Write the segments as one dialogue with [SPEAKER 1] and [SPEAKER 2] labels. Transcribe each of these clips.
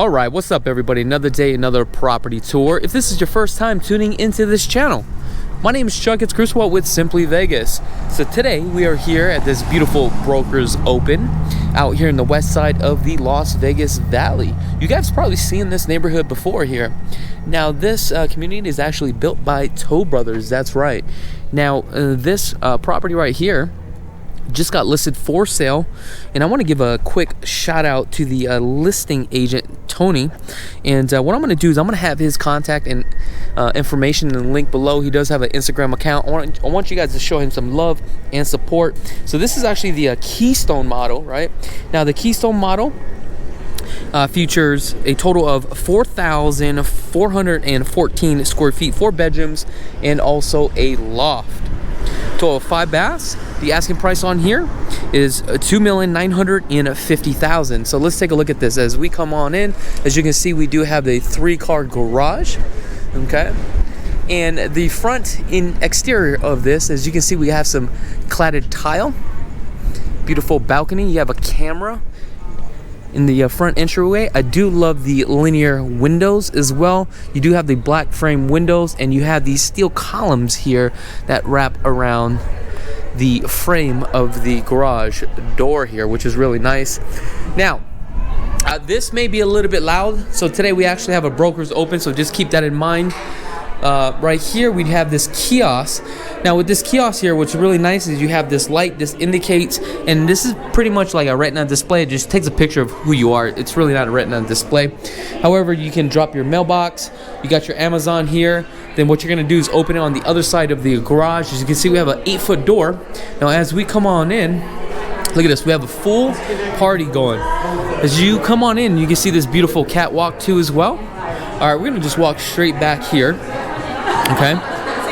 [SPEAKER 1] Alright, what's up everybody? Another day, another property tour. If this is your first time tuning into this channel, my name is Chakits Krulsawat with Simply Vegas. So today we are here at this beautiful Brokers Open out here in the west side of the Las Vegas Valley. You guys have probably seen this neighborhood before here. Now this community is actually built by Toll Brothers, that's right. Now this property right here just got listed for sale, and I want to give a quick shout out to the listing agent Tony. And what I'm going to do is I'm going to have his contact and information in the link below. He does have an Instagram account. I want you guys to show him some love and support. So this is actually the Keystone Model, right? Now the Keystone Model features a total of 4,414 square feet, 4 bedrooms, and also a loft. Total of 5 baths. The asking price on here is $2,950,000. So let's take a look at this as we come on in. As you can see, we do have a 3-car garage. Okay, and the front exterior of this, as you can see, we have some cladded tile. Beautiful balcony. You have a camera in the front entryway. I do love the linear windows as well. You do have the black frame windows, and you have these steel columns here that wrap around the frame of the garage door here, which is really nice. Now this may be a little bit loud, so today we actually have a Brokers Open, so just keep that in mind. Right here we have this kiosk. Now with this kiosk here, what's really nice is you have this light. This indicates, and this is pretty much like a retina display. It just takes a picture of who you are. It's really not a retina display. However, you can drop your mailbox. You got your Amazon here. Then what you're gonna do is open it on the other side of the garage. As you can see, we have an 8-foot door. Now as we come on in, look at this, we have a full party going. As you come on in, you can see this beautiful catwalk too as well. All right, we're gonna just walk straight back here. Okay,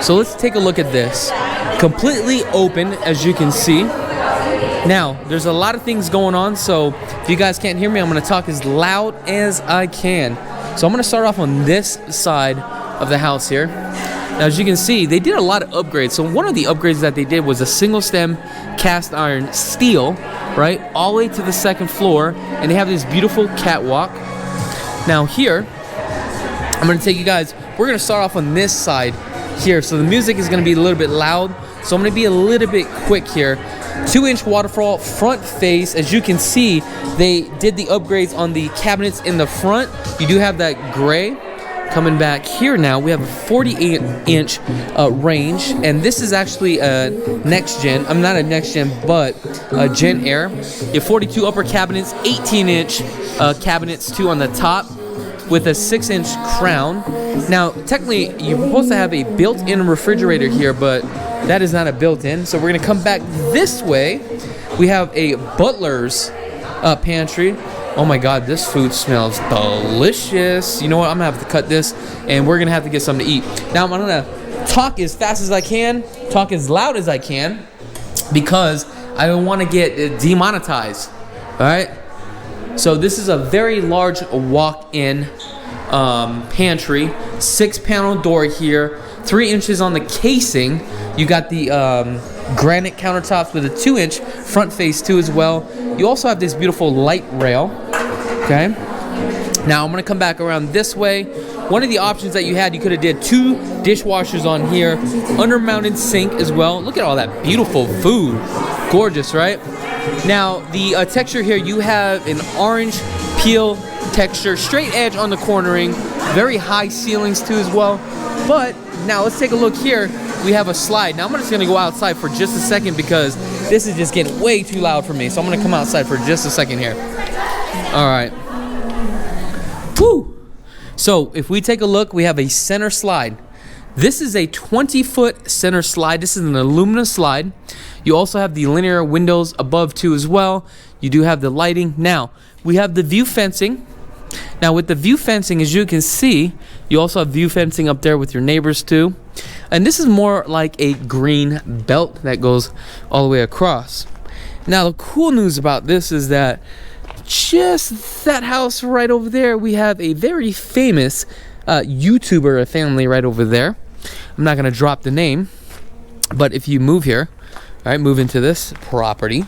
[SPEAKER 1] so let's take a look at this. Completely open, as you can see. Now, there's a lot of things going on, so if you guys can't hear me, I'm gonna talk as loud as I can. So I'm gonna start off on this side of the house here. Now, as you can see, they did a lot of upgrades. So one of the upgrades that they did was a single stem cast iron steel, right, all the way to the second floor, and they have this beautiful catwalk. Now here, I'm gonna take you guys, we're gonna start off on this side here. So the music is gonna be a little bit loud, so I'm gonna be a little bit quick here. 2-inch waterfall front face. As you can see, they did the upgrades on the cabinets in the front. You do have that gray. Coming back here now, we have a 48-inch range, and this is actually a next gen. I'm not a next gen, but a JennAir. You have 42 upper cabinets, 18-inch cabinets too on the top, with a 6-inch crown. Now, technically, you're supposed to have a built-in refrigerator here, but that is not a built-in. So we're gonna come back this way. We have a butler's pantry. Oh my God, this food smells delicious. You know what? I'm gonna have to cut this, and we're gonna have to get something to eat. Now I'm gonna talk as fast as I can, talk as loud as I can, because I don't want to get demonetized. All right. So this is a very large walk-in pantry, 6-panel door here, 3 inches on the casing. You got the granite countertops with a 2-inch front face too as well. You also have this beautiful light rail. Okay. Now I'm gonna come back around this way. One of the options that you had, you could have did 2 dishwashers on here, under-mounted sink as well. Look at all that beautiful food, gorgeous, right? Now the texture here, you have an orange peel texture, straight edge on the cornering, very high ceilings too as well. But now let's take a look here. We have a slide. Now I'm just gonna go outside for just a second because this is just getting way too loud for me. So I'm gonna come outside for just a second here. All right. Woo! So if we take a look, we have a center slide. This is a 20-foot center slide. This is an aluminum slide. You also have the linear windows above too as well. You do have the lighting. Now, we have the view fencing. Now with the view fencing, as you can see, you also have view fencing up there with your neighbors too. And this is more like a green belt that goes all the way across. Now the cool news about this is that just that house right over there, we have a very famous YouTuber family right over there. I'm not gonna drop the name, but if you move here, all right, move into this property,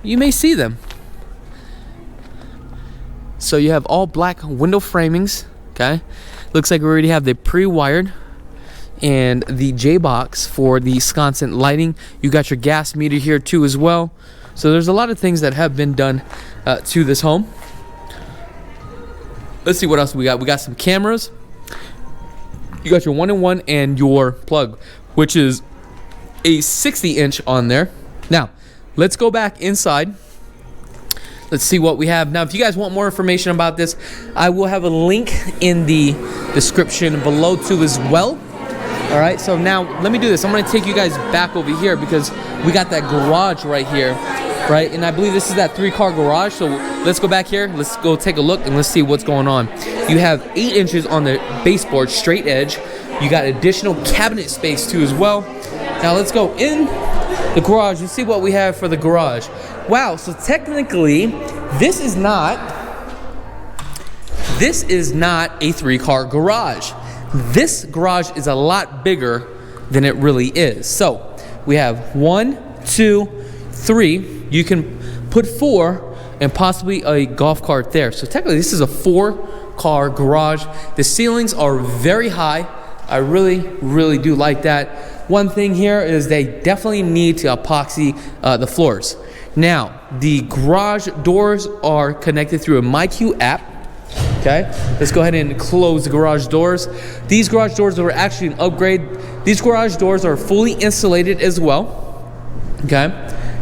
[SPEAKER 1] you may see them. So you have all black window framings. Okay, looks like we already have the pre-wired and the J-box for the sconset lighting. You got your gas meter here too as well. So there's a lot of things that have been done to this home. Let's see what else we got. We got some cameras. You got your 1-in-1 and your plug, which is a 60-inch on there. Now, let's go back inside. Let's see what we have. Now, if you guys want more information about this, I will have a link in the description below too as well. All right, so now let me do this. I'm gonna take you guys back over here because we got that garage right here, right? And I believe this is that 3-car garage. So let's go back here. Let's go take a look and let's see what's going on. You have 8 inches on the baseboard, straight edge. You got additional cabinet space too as well. Now let's go in the garage and see what we have for the garage. Wow, so technically this is not a 3-car garage. This garage is a lot bigger than it really is. So we have 1, 2, 3. You can put 4 and possibly a golf cart there. So technically this is a 4-car garage. The ceilings are very high. I really do like that. One thing here is they definitely need to epoxy the floors. Now, the garage doors are connected through a MyQ app. Okay, let's go ahead and close the garage doors. These garage doors are actually an upgrade. These garage doors are fully insulated as well. Okay,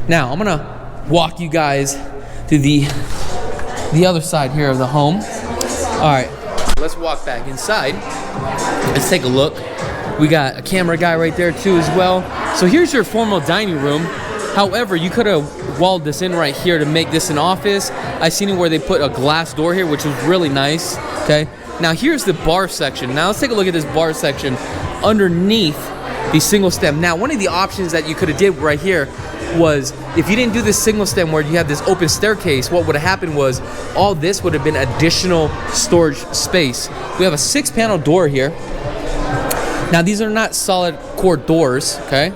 [SPEAKER 1] now I'm gonna walk you guys to the other side here of the home. All right, let's walk back inside. Let's take a look. We got a camera guy right there too as well. So here's your formal dining room. However, you could have walled this in right here to make this an office. I seen it where they put a glass door here, which is really nice. Okay, now here's the bar section. Now let's take a look at this bar section underneath the single stem. Now, one of the options that you could have did right here was if you didn't do this single stem where you have this open staircase, what would have happened was all this would have been additional storage space. We have a 6-panel door here. Now, these are not solid core doors, okay?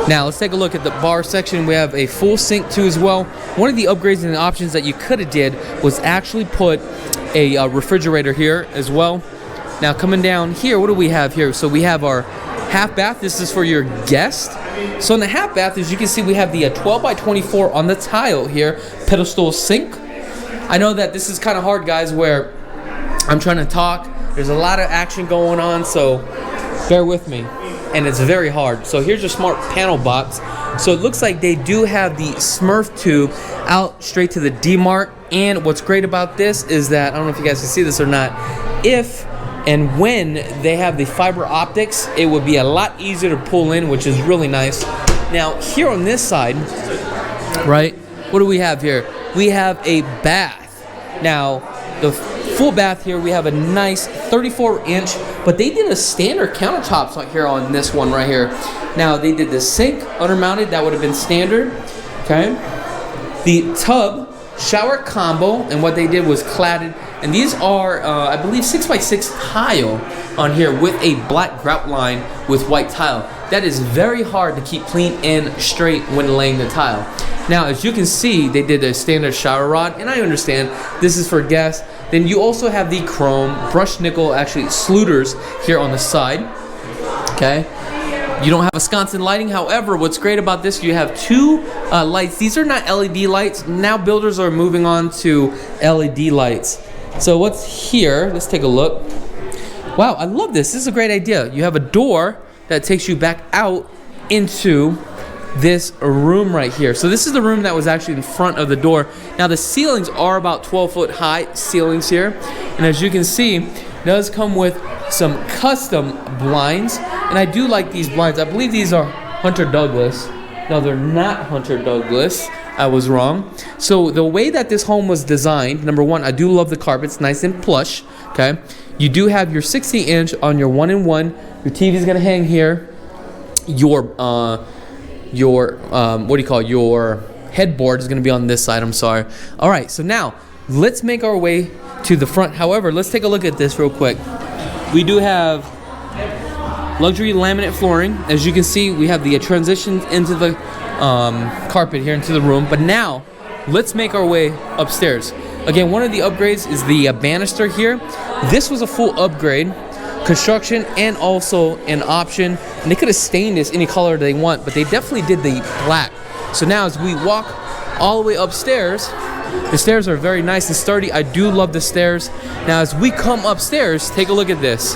[SPEAKER 1] Now, let's take a look at the bar section. We have a full sink too as well. One of the upgrades and the options that you could have did was actually put a refrigerator here as well. Now, coming down here, what do we have here? So we have our half bath. This is for your guest. So in the half bath, as you can see, we have the 12 by 24 on the tile here, pedestal sink. I know that this is kind of hard, guys, where I'm trying to talk. There's a lot of action going on, so bear with me. And it's very hard. So here's your smart panel box. So it looks like they do have the Smurf tube out straight to the D-Mart. And what's great about this is that, I don't know if you guys can see this or not, if and when they have the fiber optics, it would be a lot easier to pull in, which is really nice. Now, here on this side, right, what do we have here? We have a bath. Now, the full bath here, we have a nice 34-inch, but they did a standard countertops right here on this one right here. Now, they did the sink undermounted, that would have been standard, okay? The tub shower combo, and what they did was cladded, and these are, I believe, 6x6 tile on here with a black grout line with white tile. That is very hard to keep clean and straight when laying the tile. Now, as you can see, they did a standard shower rod, and I understand this is for guests. Then you also have the chrome brushed nickel, actually sluters here on the side. Okay, you don't have a sconset lighting. However, what's great about this, you have 2 lights. These are not LED lights. Now builders are moving on to LED lights. So what's here? Let's take a look. Wow, I love this. This is a great idea. You have a door that takes you back out into this room right here. So this is the room that was actually in front of the door. Now the ceilings are about 12-foot high ceilings here, and as you can see, it does come with some custom blinds, and I do like these blinds. I believe these are Hunter Douglas. No, they're not Hunter Douglas. I was wrong. So the way that this home was designed, number one, I do love the carpets, nice and plush. Okay, you do have your 60-inch on your 1-in-1. Your TV is gonna hang here. Your what do you call it? Your headboard is going to be on this side. I'm sorry. All right, so now let's make our way to the front. However, let's take a look at this real quick. We do have luxury laminate flooring. As you can see, we have the transitions into the carpet here into the room. But now let's make our way upstairs. Again, one of the upgrades is the banister here. This was a full upgrade, construction, and also an option. And they could have stained this any color they want, but they definitely did the black. So now as we walk all the way upstairs, the stairs are very nice and sturdy. I do love the stairs. Now as we come upstairs, take a look at this.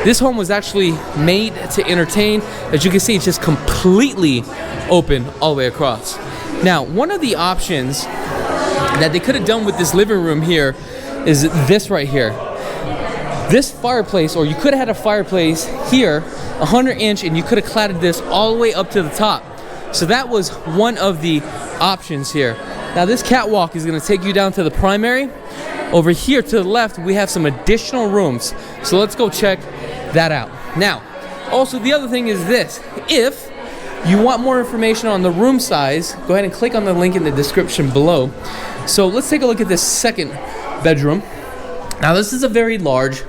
[SPEAKER 1] This home was actually made to entertain. As you can see, it's just completely open all the way across. Now, one of the options that they could have done with this living room here is this right here. This fireplace, or you could have had a fireplace here, 100-inch, and you could have cladded this all the way up to the top. So that was one of the options here. Now this catwalk is going to take you down to the primary. Over here to the left, we have some additional rooms. So let's go check that out. Now, also the other thing is this. If you want more information on the room size, go ahead and click on the link in the description below. So let's take a look at this second bedroom. Now this is a very large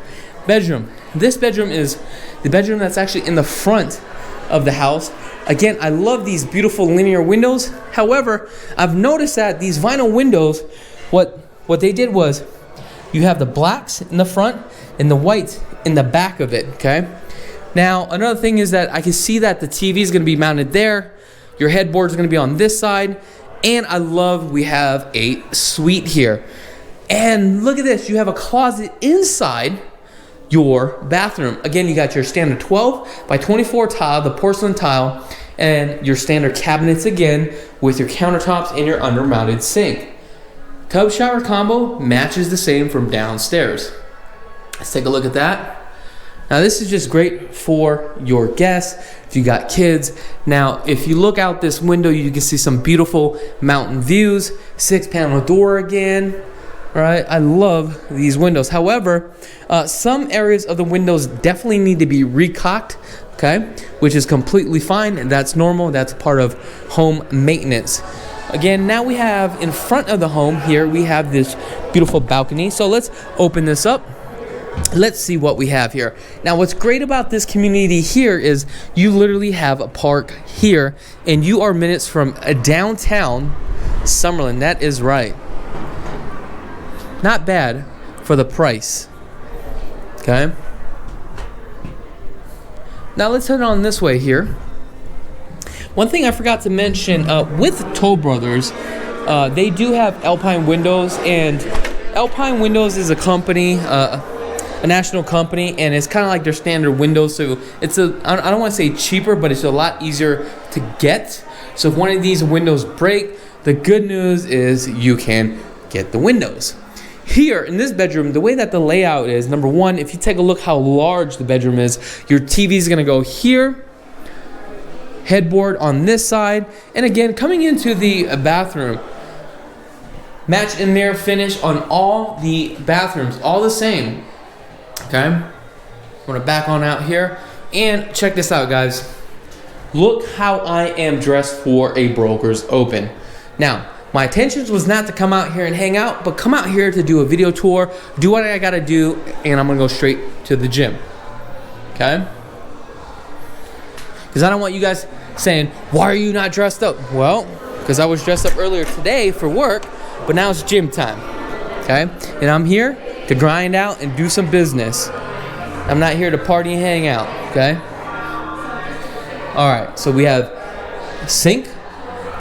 [SPEAKER 1] bedroom. This bedroom is the bedroom that's actually in the front of the house. Again, I love these beautiful linear windows. However, I've noticed that these vinyl windows, what they did was you have the blacks in the front and the whites in the back of it, okay? Now, another thing is that I can see that the TV is going to be mounted there. Your headboard is going to be on this side. And I love we have a suite here. And look at this. You have a closet inside your bathroom. Again, you got your standard 12 by 24 tile, the porcelain tile, and your standard cabinets again with your countertops and your under-mounted sink. Tub shower combo matches the same from downstairs. Let's take a look at that. Now this is just great for your guests, if you got kids. Now if you look out this window, you can see some beautiful mountain views, 6-panel door again. All right, I love these windows. However, some areas of the windows definitely need to be recocked, okay, which is completely fine, and that's normal. That's part of home maintenance. Again, now we have in front of the home here, we have this beautiful balcony. So let's open this up. Let's see what we have here. Now, what's great about this community here is you literally have a park here, and you are minutes from a downtown Summerlin. That is right. Not bad for the price. Okay. Now let's head on this way here. One thing I forgot to mention, with Toll Brothers, they do have Alpine Windows, and Alpine Windows is a company, a national company, and it's kind of like their standard windows. So it's I don't want to say cheaper, but it's a lot easier to get. So if one of these windows break, the good news is you can get the windows. Here in this bedroom, the way that the layout is, number one, if you take a look how large the bedroom is, your TV is going to go here, headboard on this side, and again, coming into the bathroom, match and mirror finish on all the bathrooms, all the same. Okay, I'm going to back on out here, and check this out, guys. Look how I am dressed for a broker's open. Now, my intentions was not to come out here and hang out, but come out here to do a video tour, do what I gotta do, and I'm gonna go straight to the gym. Okay? Because I don't want you guys saying, why are you not dressed up? Well, because I was dressed up earlier today for work, but now it's gym time. Okay? And I'm here to grind out and do some business. I'm not here to party and hang out. Okay? Alright, so we have sink.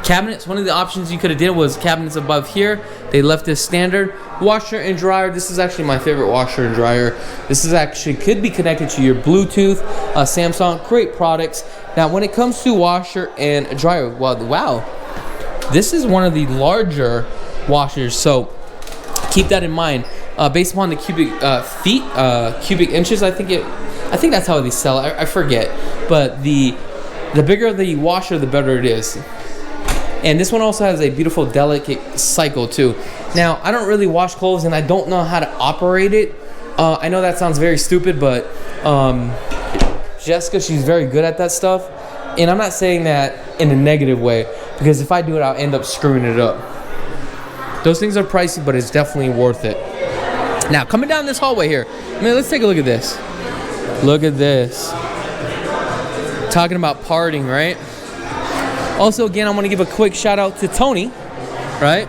[SPEAKER 1] Cabinets, one of the options you could have did was cabinets above here. They left this standard. Washer and dryer. This is actually my favorite washer and dryer. This is actually could be connected to your Bluetooth. Samsung, great products. Now when it comes to washer and dryer, well, wow, this is one of the larger washers. So keep that in mind. Based upon the cubic feet, cubic inches, I think that's how they sell it. I forget, but the bigger the washer, the better it is. And this one also has a beautiful delicate cycle too. Now, I don't really wash clothes and I don't know how to operate it. I know that sounds very stupid, but Jessica, she's very good at that stuff. And I'm not saying that in a negative way, because if I do it, I'll end up screwing it up. Those things are pricey, but it's definitely worth it. Now, coming down this hallway here, let's take a look at this. Look at this. Talking about partying, right? Also, again, I want to give a quick shout out to Tony, right?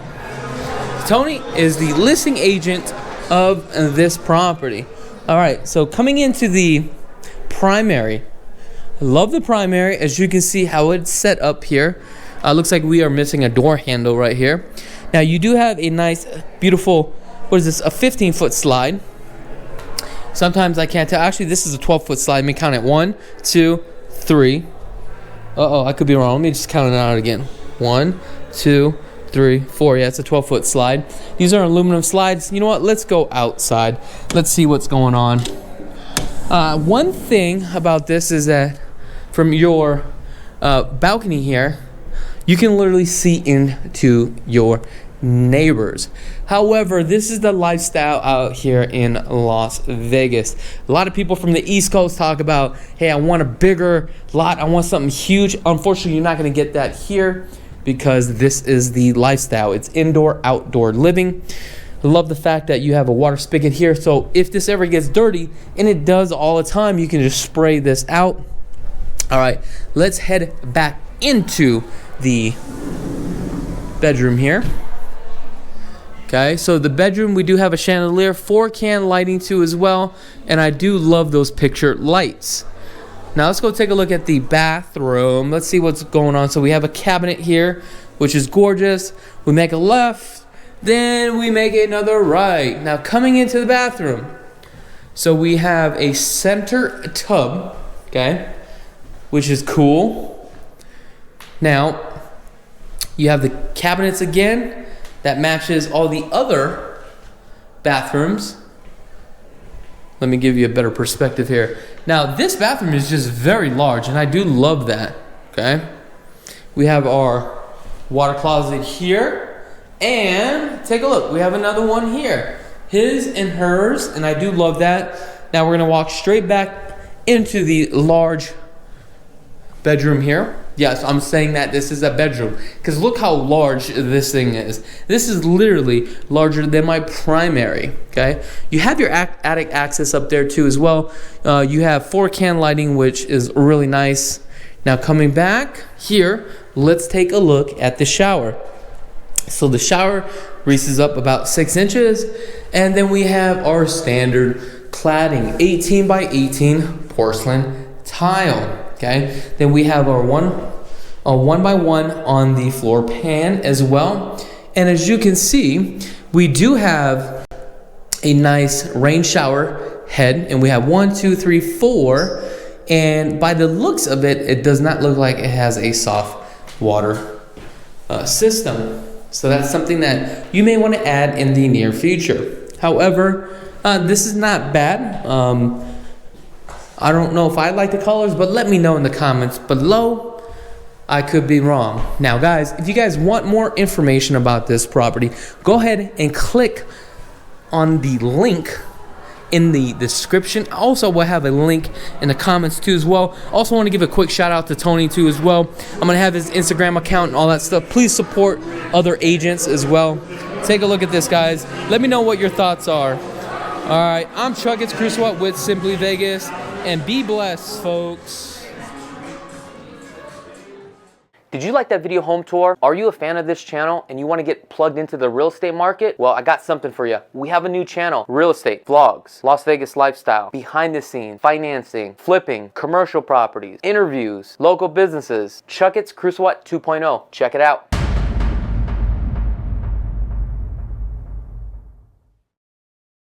[SPEAKER 1] Tony is the listing agent of this property. All right, so coming into the primary, I love the primary. As you can see how it's set up here. Looks like we are missing a door handle right here. Now you do have a nice, beautiful, what is this, a 15-foot slide. Sometimes I can't tell. Actually, this is a 12-foot slide. Let me count it. 1, 2, 3. Uh-oh, I could be wrong. Let me just count it out again. 1, 2, 3, 4. Yeah, it's a 12-foot slide. These are aluminum slides. You know what? Let's go outside. Let's see what's going on. One thing about this is that from your balcony here, you can literally see into your neighbors. However, this is the lifestyle out here in Las Vegas. A lot of people from the East Coast talk about, hey, I want a bigger lot, I want something huge. Unfortunately, you're not going to get that here because this is the lifestyle. It's indoor, outdoor living. I love the fact that you have a water spigot here, so if this ever gets dirty, and it does all the time, you can just spray this out. All right, let's head back into the bedroom here. Okay, so the bedroom, we do have a chandelier, 4-can lighting too as well, and I do love those picture lights. Now let's go take a look at the bathroom. Let's see what's going on. So we have a cabinet here, which is gorgeous. We make a left, then we make another right. Now coming into the bathroom, so we have a center tub, okay, which is cool. Now you have the cabinets again. That matches all the other bathrooms. Let me give you a better perspective here. Now, this bathroom is just very large, and I do love that, okay? We have our water closet here, and take a look. We have another one here. His and hers, and I do love that. Now, we're gonna walk straight back into the large bedroom here. Yes, I'm saying that this is a bedroom because look how large this thing is. This is literally larger than my primary, okay? You have your attic access up there too as well. You have 4-can lighting, which is really nice. Now coming back here, let's take a look at the shower. So the shower reaches up about 6 inches, and then we have our standard cladding, 18 by 18 porcelain tile. Okay, then we have our one by one on the floor pan as well. And as you can see, we do have a nice rain shower head, and we have 1, 2, 3, 4. And by the looks of it, it does not look like it has a soft water system. So that's something that you may want to add in the near future. However, this is not bad. I don't know if I like the colors, but let me know in the comments below. I could be wrong. Now, guys, if you guys want more information about this property, go ahead and click on the link in the description. Also, we'll have a link in the comments too as well. Also want to give a quick shout out to Tony too as well. I'm going to have his Instagram account and all that stuff. Please support other agents as well. Take a look at this, guys. Let me know what your thoughts are. All right, I'm Chakits Krulsawat with Simply Vegas. And be blessed, folks. Did you like that video home tour? Are you a fan of this channel and you want to get plugged into the real estate market? Well, I got something for you. We have a new channel, real estate, vlogs, Las Vegas lifestyle, behind the scenes, financing, flipping, commercial properties, interviews, local businesses, Chakits Krulsawat 2.0. Check it out.